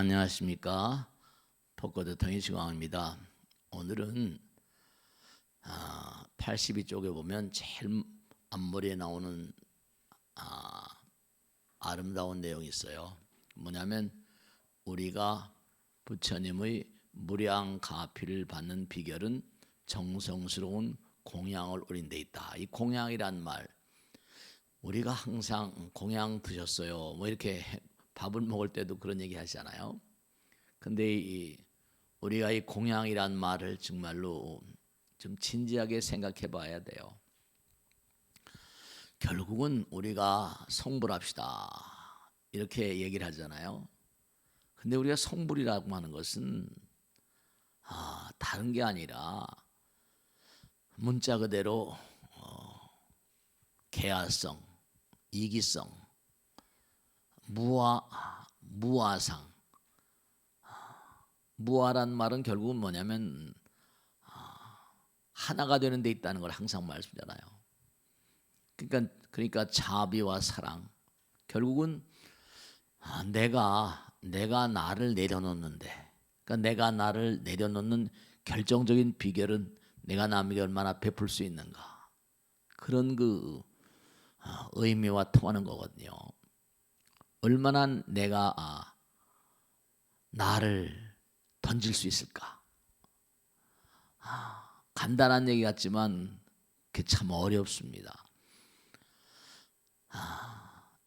안녕하십니까. 벚꽃의 통일시광입니다. 오늘은 82쪽에 보면 제일 앞머리에 나오는 아름다운 내용이 있어요. 뭐냐면 우리가 부처님의 무량가피를 받는 비결은 정성스러운 공양을 올린 데 있다. 이 공양이란 말, 우리가 항상 공양 드셨어요 뭐 이렇게 밥을 먹을 때도 그런 얘기 하잖아요. 근데 우리가 이 공양이란 말을 정말로 좀 진지하게 생각해 봐야 돼요. 결국은 우리가 성불합시다 이렇게 얘기를 하잖아요. 근데 우리가 성불이라고 하는 것은 다른 게 아니라 문자 그대로 계하성, 이기성, 무아상. 무아란 말은 결국은 뭐냐면 하나가 되는 데 있다는 걸 항상 말씀하잖아요. 그러니까 자비와 사랑. 결국은 내가 나를 내려놓는데, 그러니까 내가 나를 내려놓는 결정적인 비결은 내가 남에게 얼마나 베풀 수 있는가. 그런 의미와 통하는 거거든요. 얼마나 내가 나를 던질 수 있을까? 간단한 얘기 같지만 그게 참 어렵습니다.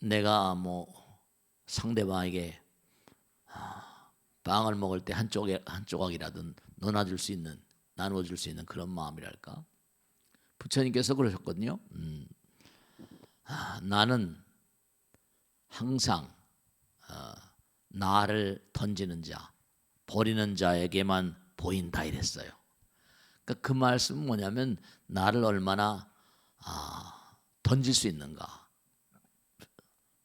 내가 상대방에게 빵을 먹을 때 한 조각이라도 나눠줄 수 있는 그런 마음이랄까? 부처님께서 그러셨거든요. 나는 항상 나를 던지는 자, 버리는 자에게만 보인다 이랬어요. 그러니까 그 말씀은 뭐냐면 나를 얼마나 던질 수 있는가.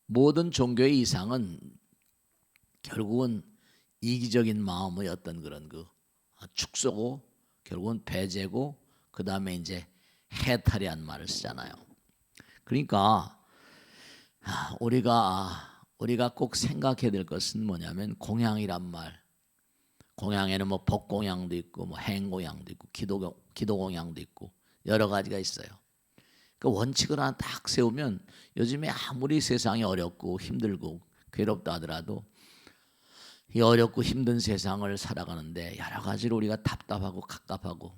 모든 종교의 이상은 결국은 이기적인 마음의 어떤 그런 축소고 결국은 배제고 그 다음에 이제 해탈이란 말을 쓰잖아요. 그러니까 우리가 꼭 생각해야 될 것은 뭐냐면 공양이란 말. 공양에는 법공양도 있고 행공양도 있고 기도공양도 있고 여러 가지가 있어요. 그 원칙을 하나 딱 세우면 요즘에 아무리 세상이 어렵고 힘들고 괴롭다 하더라도 이 어렵고 힘든 세상을 살아가는데 여러 가지로 우리가 답답하고 갑갑하고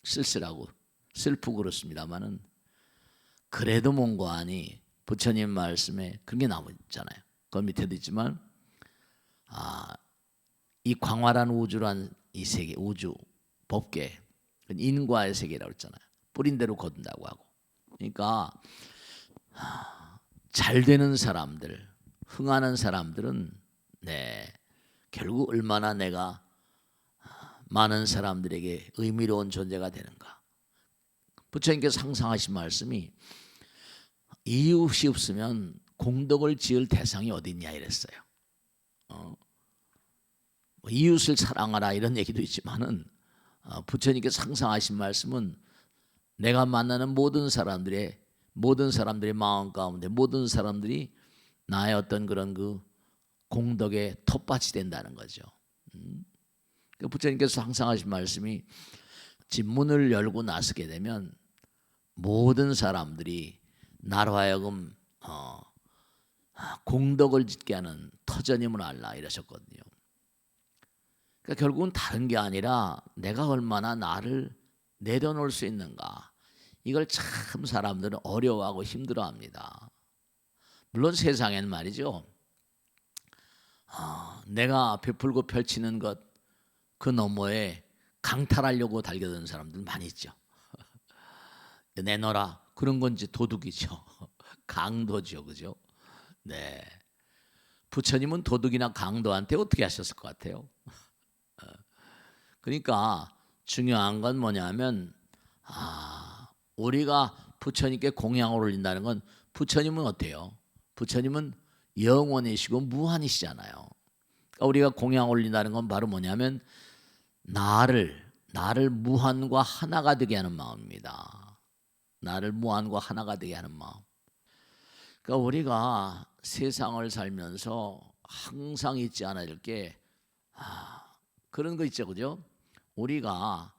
쓸쓸하고 슬프고 그렇습니다만은 그래도 뭔가하니 부처님 말씀에 그런 게 나오잖아요. 그 밑에도 있지만 이 광활한 우주란 이 세계, 우주 법계, 인과의 세계라고 했잖아요. 뿌린 대로 거둔다고 하고. 그러니까 잘 되는 사람들, 흥하는 사람들은 결국 얼마나 내가 많은 사람들에게 의미로운 존재가 되는가. 부처님께서 항상 하신 말씀이 이웃이 없으면 공덕을 지을 대상이 어디 있냐 이랬어요. 이웃을 사랑하라 이런 얘기도 있지만은 부처님께서 항상 하신 말씀은 내가 만나는 모든 사람들의 마음 가운데 모든 사람들이 나의 어떤 그런 공덕의 텃밭이 된다는 거죠. 부처님께서 항상 하신 말씀이 집 문을 열고 나서게 되면 모든 사람들이 나로 하여금 공덕을 짓게 하는 터전임을 알라 이러셨거든요. 그러니까 결국은 다른 게 아니라 내가 얼마나 나를 내려놓을 수 있는가. 이걸 참 사람들은 어려워하고 힘들어합니다. 물론 세상에는 말이죠. 내가 베풀고 펼치는 것 그 너머에 강탈하려고 달겨드는 사람들 많이 있죠. 내놔라. 그런 건 이제 도둑이죠. 강도죠. 그죠? 네. 부처님은 도둑이나 강도한테 어떻게 하셨을 것 같아요? 그러니까 중요한 건 뭐냐면 우리가 부처님께 공양을 올린다는 건 부처님은 어때요? 부처님은 영원이시고 무한이시잖아요. 그러니까 우리가 공양 올린다는 건 바로 뭐냐면 나를 무한과 하나가 되게 하는 마음입니다. 나를 무한과 하나가 되게 하는 마음. 그러니까 우리가 세상을 살면서 항상 잊지 않아야 될 게 그런 거 있죠, 그죠? 우리가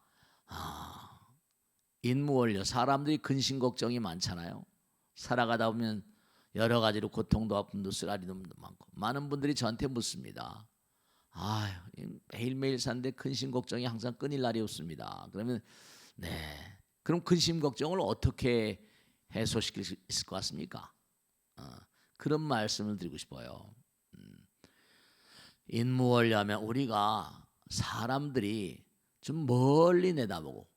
인무원료, 사람들이 근심 걱정이 많잖아요. 살아가다 보면 여러 가지로 고통도 아픔도 쓰라리도 많고, 많은 분들이 저한테 묻습니다. 아유, 매일매일 사는데 근심 걱정이 항상 끊일 날이 없습니다. 그러면 그럼 근심 걱정을 어떻게 해소시킬 수 있을 것 같습니까? 그런 말씀을 드리고 싶어요. 인무원료하면 우리가 사람들이 좀 멀리 내다보고,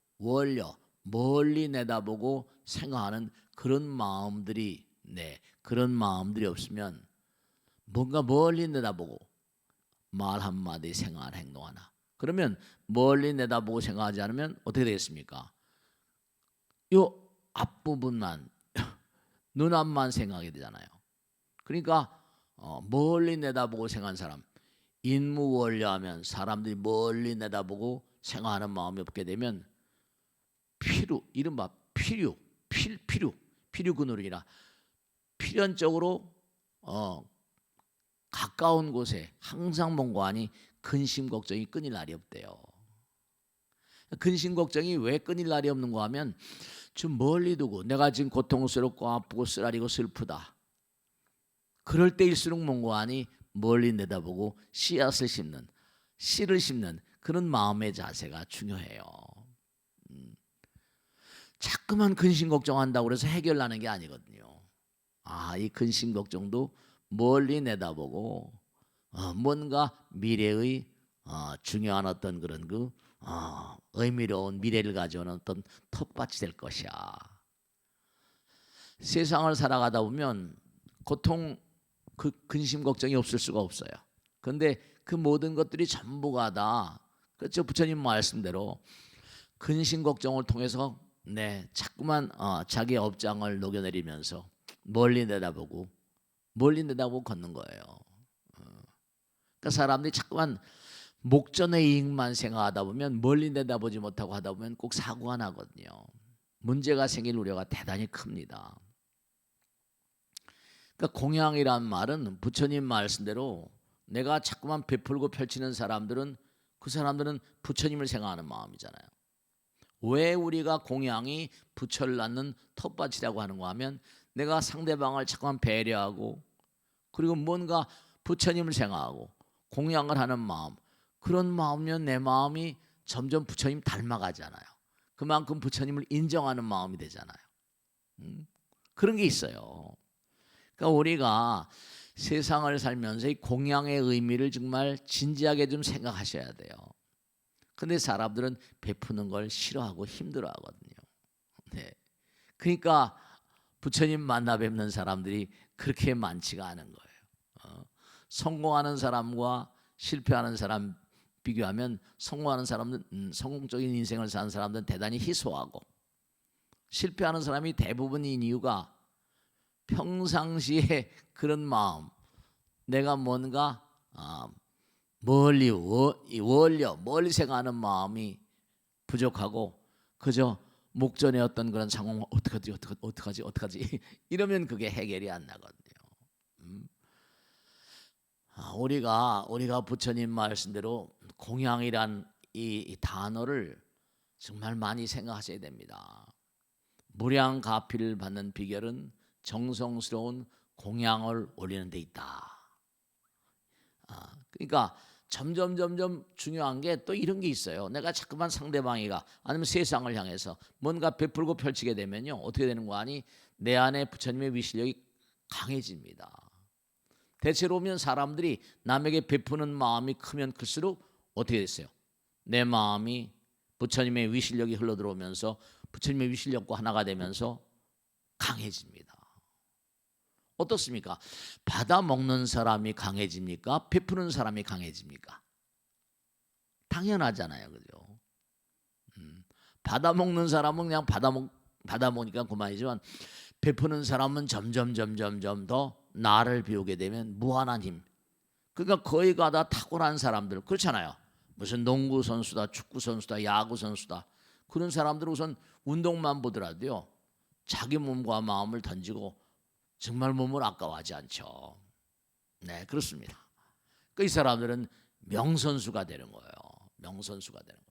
멀리 내다보고 생각하는 그런 마음들이 그런 마음들이 없으면, 뭔가 멀리 내다보고 말 한마디, 생활, 행동 하나, 그러면 멀리 내다보고 생각하지 않으면 어떻게 되겠습니까? 요 앞부분만 눈앞만 생각하게 되잖아요. 그러니까 멀리 내다보고 생각하는 사람, 인무원료하면 사람들이 멀리 내다보고 생각하는 마음이 없게 되면 이른바 필요근원이라 필연적으로 가까운 곳에 항상 멍고하니 근심 걱정이 끊일 날이 없대요. 근심 걱정이 왜 끊일 날이 없는가 하면 좀 멀리 두고 내가 지금 고통스럽고 아프고 쓰라리고 슬프다, 그럴 때일수록 멍고하니 멀리 내다보고 씨앗을 심는, 씨를 심는 그런 마음의 자세가 중요해요. 자꾸만 근심 걱정한다고 해서 해결나는 게 아니거든요. 이 근심 걱정도 멀리 내다보고 뭔가 미래의 중요한 어떤 그런 의미로운 미래를 가져오는 어떤 텃밭이 될 것이야. 세상을 살아가다 보면 고통, 그 근심 걱정이 없을 수가 없어요. 그런데 그 모든 것들이 전부가 다, 그렇죠, 부처님 말씀대로 근심 걱정을 통해서 자꾸만 자기 업장을 녹여내리면서 멀리 내다보고 걷는 거예요. 그러니까 사람들이 자꾸만 목전의 이익만 생각하다 보면, 멀리 내다보지 못하고 하다 보면 꼭 사고가 나거든요. 문제가 생길 우려가 대단히 큽니다. 그러니까 공양이란 말은 부처님 말씀대로 내가 자꾸만 베풀고 펼치는 사람들은, 그 사람들은 부처님을 생각하는 마음이잖아요. 왜 우리가 공양이 부처를 낳는 텃밭이라고 하는가 하면, 내가 상대방을 자꾸만 배려하고 그리고 뭔가 부처님을 생각하고 공양을 하는 마음, 그런 마음이면 내 마음이 점점 부처님 닮아가잖아요. 그만큼 부처님을 인정하는 마음이 되잖아요. 그런 게 있어요. 그러니까 우리가 세상을 살면서 이 공양의 의미를 정말 진지하게 좀 생각하셔야 돼요. 근데 사람들은 베푸는 걸 싫어하고 힘들어하거든요. 그러니까 부처님 만나 뵙는 사람들이 그렇게 많지가 않은 거예요. 성공하는 사람과 실패하는 사람 비교하면, 성공하는 사람은 성공적인 인생을 사는 사람들은 대단히 희소하고, 실패하는 사람이 대부분인 이유가 평상시에 그런 마음, 내가 뭔가 멀리 생각하는 마음이 부족하고 그저 목전의 어떤 그런 상황, 어떡하지 이러면 그게 해결이 안 나거든요. 우리가 부처님 말씀대로 공양이란 이 단어를 정말 많이 생각하셔야 됩니다. 무량가피를 받는 비결은 정성스러운 공양을 올리는 데 있다. 그러니까 점점 중요한 게 또 이런 게 있어요. 내가 자꾸만 상대방이가 아니면 세상을 향해서 뭔가 베풀고 펼치게 되면요, 어떻게 되는 거 아니? 내 안에 부처님의 위실력이 강해집니다. 대체로 보면 사람들이 남에게 베푸는 마음이 크면 클수록 어떻게 됐어요? 내 마음이 부처님의 위실력이 흘러들어오면서 부처님의 위실력과 하나가 되면서 강해집니다. 어떻습니까? 받아 먹는 사람이 강해집니까? 베푸는 사람이 강해집니까? 당연하잖아요, 그죠? 받아 먹는 사람은 그냥 받아 먹으니까 그만이지만, 베푸는 사람은 점점 더 나를 비우게 되면 무한한 힘. 그러니까 거의가 다 탁월한 사람들, 그렇잖아요. 무슨 농구 선수다, 축구 선수다, 야구 선수다, 그런 사람들은 우선 운동만 보더라도요, 자기 몸과 마음을 던지고 정말 몸을 아까워하지 않죠. 네, 그렇습니다. 그 이 사람들은 명선수가 되는 거예요. 명선수가 되는 거예요.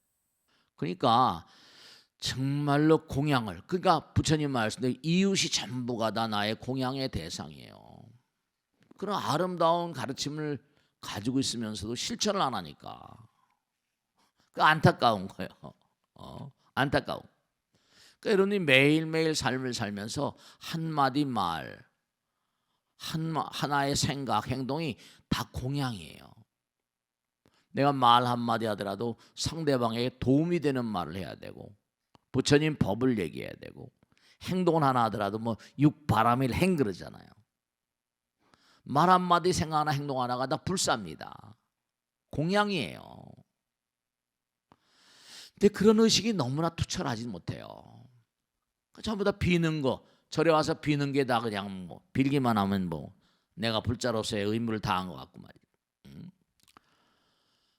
그러니까 정말로 공양을, 그러니까 부처님 말씀대로 이웃이 전부가 다 나의 공양의 대상이에요. 그런 아름다운 가르침을 가지고 있으면서도 실천을 안 하니까 그 안타까운 거예요. 안타까운. 그러니까 여러분이 매일매일 삶을 살면서 한마디 말, 하나의 생각, 행동이 다 공양이에요. 내가 말 한마디 하더라도 상대방에게 도움이 되는 말을 해야 되고, 부처님 법을 얘기해야 되고, 행동을 하나 하더라도 뭐 육바람일 행 그러잖아요. 말 한마디 생각 하나 행동 하나가 다 불사입니다. 공양이에요. 근데 그런 의식이 너무나 투철하지 못해요. 전부 다 비는 거, 절에 와서 비는 게 다 그냥 뭐 빌기만 하면 뭐 내가 불자로서의 의무를 다한 것 같고 말이에요.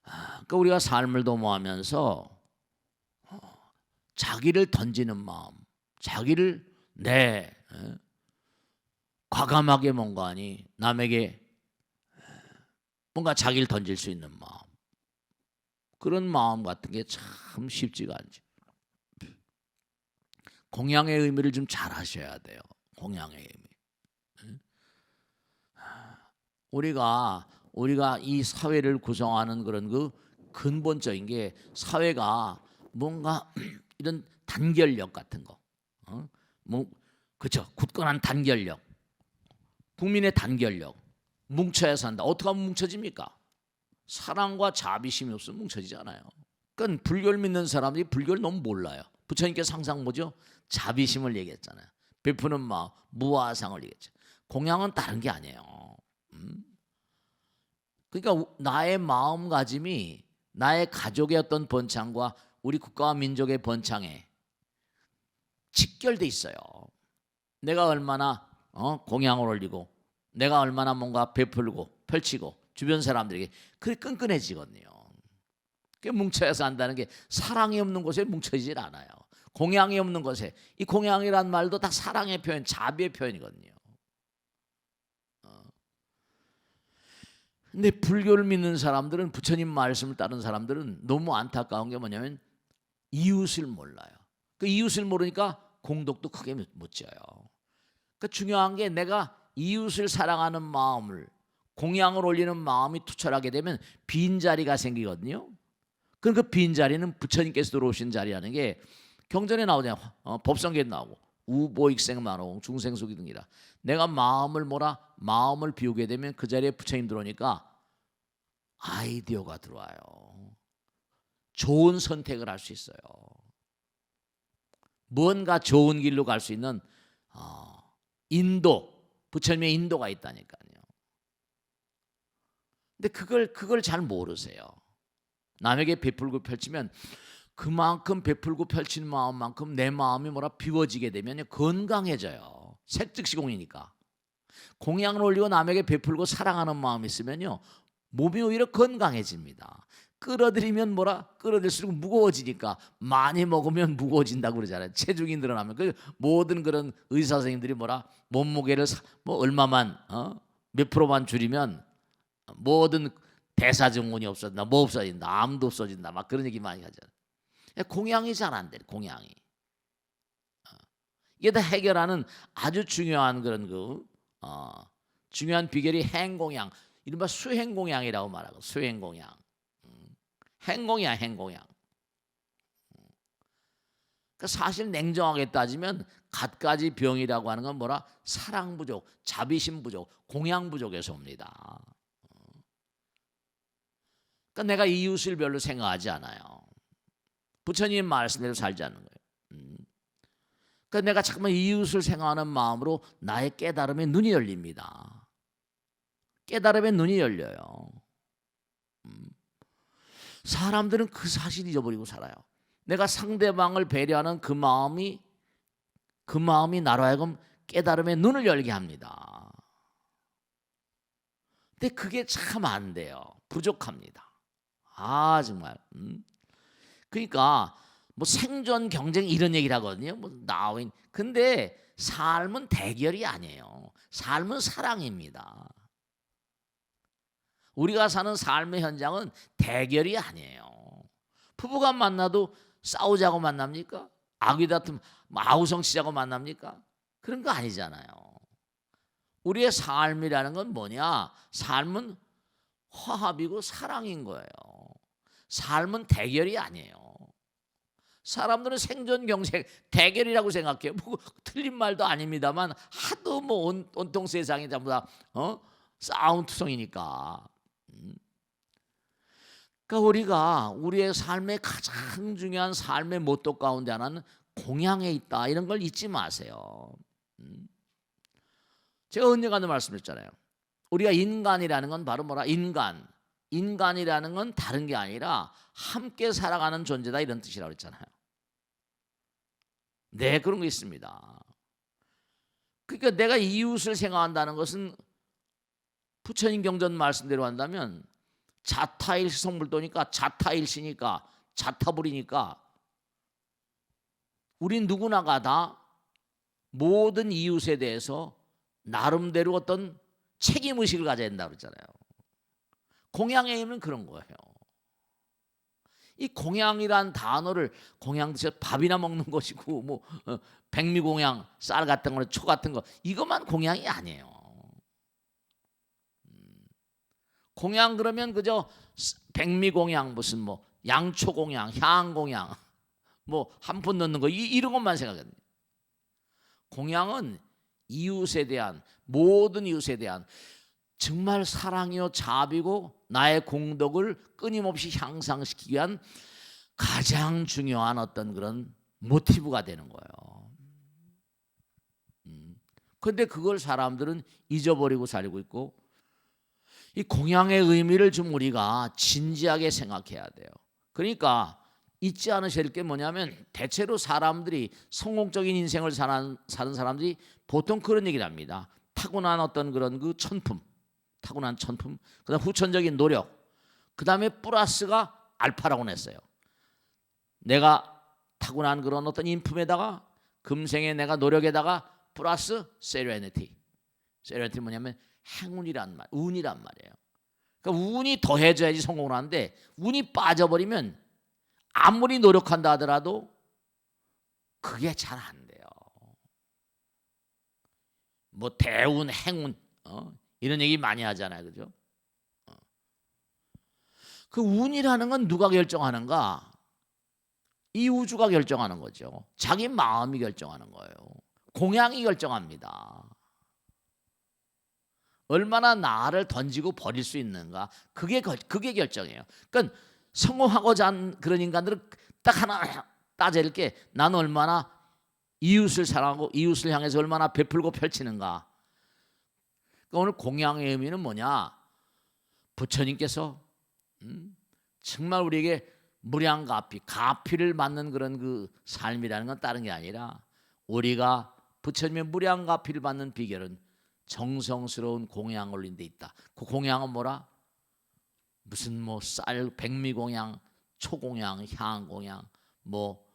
그러니까 우리가 삶을 도모하면서 자기를 던지는 마음, 자기를 과감하게 뭔가 하니 남에게 뭔가 자기를 던질 수 있는 마음, 그런 마음 같은 게 참 쉽지가 않죠. 공양의 의미를 좀 잘 하셔야 돼요. 공양의 의미. 우리가 이 사회를 구성하는 그런 그 근본적인 게, 사회가 뭔가 이런 단결력 같은 거, 그렇죠. 굳건한 단결력, 국민의 단결력, 뭉쳐야 산다. 어떻게 하면 뭉쳐집니까? 사랑과 자비심이 없으면 뭉쳐지지 않아요. 그러니까 불교를 믿는 사람들이 불교를 너무 몰라요. 부처님께서 항상 뭐죠? 자비심을 얘기했잖아요. 베푸는 마음, 무아상을 얘기했죠. 공양은 다른 게 아니에요. 그러니까 나의 마음가짐이 나의 가족의 어떤 번창과 우리 국가와 민족의 번창에 직결돼 있어요. 내가 얼마나 공양을 올리고, 내가 얼마나 뭔가 베풀고 펼치고 주변 사람들에게 그게 끈끈해지거든요. 그게 뭉쳐야 산다는 게, 사랑이 없는 곳에 뭉쳐지질 않아요. 공양이 없는 곳에, 이 공양이란 말도 다 사랑의 표현, 자비의 표현이거든요. 근데 불교를 믿는 사람들은, 부처님 말씀을 따른 사람들은 너무 안타까운 게 뭐냐면 이웃을 몰라요. 그 이웃을 모르니까 공덕도 크게 못 지어요. 그 중요한 게, 내가 이웃을 사랑하는 마음을, 공양을 올리는 마음이 투철하게 되면 빈자리가 생기거든요. 그럼 그 빈자리는 부처님께서 들어오신 자리라는 게 경전에 나오잖아요. 법성계에 나오고 우보익생만홍 중생수기 등이라. 내가 마음을 비우게 되면 그 자리에 부처님 들어오니까 아이디어가 들어와요. 좋은 선택을 할 수 있어요. 뭔가 좋은 길로 갈 수 있는 인도, 부처님의 인도가 있다니까요. 근데 그걸 잘 모르세요. 남에게 베풀고 펼치면 그만큼 베풀고 펼치는 마음만큼 내 마음이 비워지게 되면 건강해져요. 색즉시공이니까. 공양을 올리고 남에게 베풀고 사랑하는 마음이 있으면요, 몸이 오히려 건강해집니다. 끌어들이면 끌어들일수록 무거워지니까, 많이 먹으면 무거워진다고 그러잖아요. 체중이 늘어나면. 그 모든 그런 의사 선생님들이 몸무게를 얼마만 몇 프로만 줄이면 모든 대사증후군이 없어진다, 뭐 없어진다, 암도 없어진다, 막 그런 얘기 많이 하잖아요. 공양이 잘 안 돼. 공양이. 이게 다 해결하는 아주 중요한 그런 중요한 비결이 행공양, 이른바 수행공양이라고 말하고, 수행공양. 행공이야, 행공양. 그러니까 사실 냉정하게 따지면 갖가지 병이라고 하는 건 사랑 부족, 자비심 부족, 공양 부족에서 옵니다. 그러니까 내가 이웃을 별로 생각하지 않아요. 부처님 말씀대로 살지 않는 거예요. 그러니까 내가 자꾸만 이웃을 생각하는 마음으로 나의 깨달음의 눈이 열립니다. 깨달음의 눈이 열려요. 사람들은 그 사실을 잊어버리고 살아요. 내가 상대방을 배려하는 그 마음이 나로 하여금 깨달음의 눈을 열게 합니다. 근데 그게 참 안 돼요. 부족합니다. 정말. 그러니까 생존 경쟁 이런 얘기를 하거든요. 근데 삶은 대결이 아니에요. 삶은 사랑입니다. 우리가 사는 삶의 현장은 대결이 아니에요. 부부가 만나도 싸우자고 만납니까? 아귀 다툼 아우성 치자고 만납니까? 그런 거 아니잖아요. 우리의 삶이라는 건 뭐냐? 삶은 화합이고 사랑인 거예요. 삶은 대결이 아니에요. 사람들은 생존 경쟁 대결이라고 생각해요. 뭐 틀린 말도 아닙니다만 하도 뭐 온통 세상이 전부 다 싸움투성이니까. 그러니까 우리가 우리의 삶의 가장 중요한 삶의 모토 가운데 하나는 공양에 있다. 이런 걸 잊지 마세요. 제가 언젠가도 말씀드렸잖아요. 우리가 인간이라는 건 바로 뭐라? 인간이라는 건 다른 게 아니라 함께 살아가는 존재다 이런 뜻이라고 했잖아요. 네, 그런 거 있습니다. 그러니까 내가 이웃을 생각한다는 것은 부처님 경전 말씀대로 한다면 자타일시 성불도니까 자타일시니까 자타불이니까 우린 누구나가 다 모든 이웃에 대해서 나름대로 어떤 책임의식을 가져야 된다고 그랬잖아요. 공양의 힘은 그런 거예요. 이 공양이란 단어를 공양 드셔 밥이나 먹는 것이고 뭐 백미공양 쌀 같은 거 초 같은 거 이것만 공양이 아니에요. 공양 그러면 그저 백미공양 무슨 뭐 양초공양 향공양 뭐 한 푼 넣는 거 이런 것만 생각합니다. 공양은 이웃에 대한 모든 이웃에 대한 정말 사랑이요 자비고 나의 공덕을 끊임없이 향상시키기 위한 가장 중요한 어떤 그런 모티브가 되는 거예요. 그런데 그걸 사람들은 잊어버리고 살고 있고 이 공양의 의미를 좀 우리가 진지하게 생각해야 돼요. 그러니까 잊지 않으셔야 될 게 뭐냐면 대체로 사람들이 성공적인 인생을 사는 사람들이 보통 그런 얘기를 합니다. 타고난 어떤 그런 그 천품, 타고난 천품, 그다음 후천적인 노력, 그다음에 플러스가 알파라고 냈어요. 내가 타고난 그런 어떤 인품에다가 금생에 내가 노력에다가 플러스 세레니티. 세레니티 뭐냐면 행운이란 말, 운이란 말이에요. 그러니까 운이 더해져야지 성공을 하는데 운이 빠져버리면 아무리 노력한다 하더라도 그게 잘 안 돼요. 뭐 대운, 행운 이런 얘기 많이 하잖아요, 그죠? 그 운이라는 건 누가 결정하는가? 이 우주가 결정하는 거죠. 자기 마음이 결정하는 거예요. 공양이 결정합니다. 얼마나 나를 던지고 버릴 수 있는가? 그게 결정이에요. 그러니까 성공하고자 하는 그런 인간들은 딱 하나 따질 게 나는 얼마나 이웃을 사랑하고 이웃을 향해서 얼마나 베풀고 펼치는가. 그러니까 오늘 공양의 의미는 뭐냐? 부처님께서 정말 우리에게 무량가피, 가피를 받는 그런 그 삶이라는 건 다른 게 아니라 우리가 부처님의 무량가피를 받는 비결은 정성스러운 공양을 올린 데 있다. 그 공양은 뭐라? 무슨 뭐 쌀, 백미공양, 초공양, 향공양, 뭐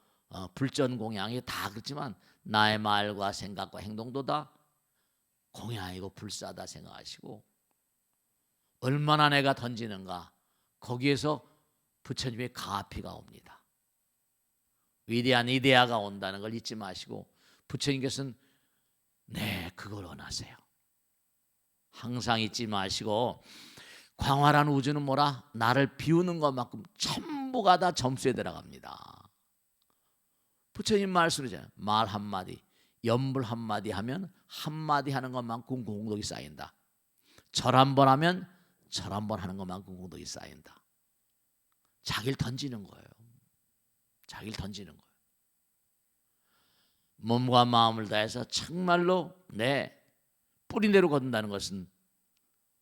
불전공양이 다 그렇지만 나의 말과 생각과 행동도 다 공양이고 불사다 생각하시고 얼마나 내가 던지는가 거기에서 부처님의 가피가 옵니다. 위대한 이데아가 온다는 걸 잊지 마시고 부처님께서는 네 그걸 원하세요. 항상 잊지 마시고 광활한 우주는 뭐라? 나를 비우는 것만큼 전부가 다 점수에 들어갑니다. 부처님 말씀이잖아요. 말 한마디, 염불 한마디 하면 한마디 하는 것만큼 공덕이 쌓인다. 절 한 번 하면 절 한 번 하는 것만큼 공덕이 쌓인다. 자기를 던지는 거예요. 자기를 던지는 거예요. 몸과 마음을 다해서 정말로 뿌리내로 거둔다는 것은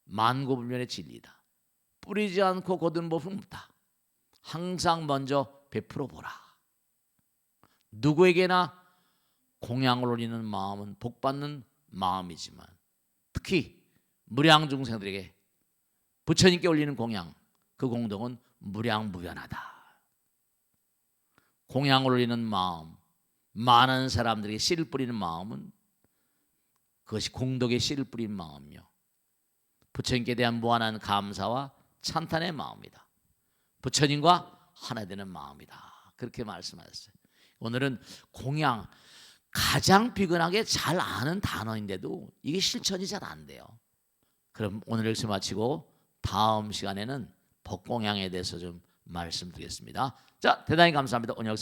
만고불변의 진리다. 뿌리지 않고 거둔 법은 없다. 항상 먼저 베풀어 보라. 누구에게나 공양을 올리는 마음은 복받는 마음이지만 특히 무량중생들에게 부처님께 올리는 공양, 그 공덕은 무량무변하다. 공양을 올리는 마음, 많은 사람들에게 씨를 뿌리는 마음은 그것이 공덕의 씨를 뿌린 마음이요 부처님께 대한 무한한 감사와 찬탄의 마음이다. 부처님과 하나 되는 마음이다. 그렇게 말씀하셨어요. 오늘은 공양, 가장 비근하게 잘 아는 단어인데도 이게 실천이 잘 안 돼요. 그럼 오늘 여기서 마치고 다음 시간에는 법공양에 대해서 좀 말씀드리겠습니다. 자, 대단히 감사합니다. 오늘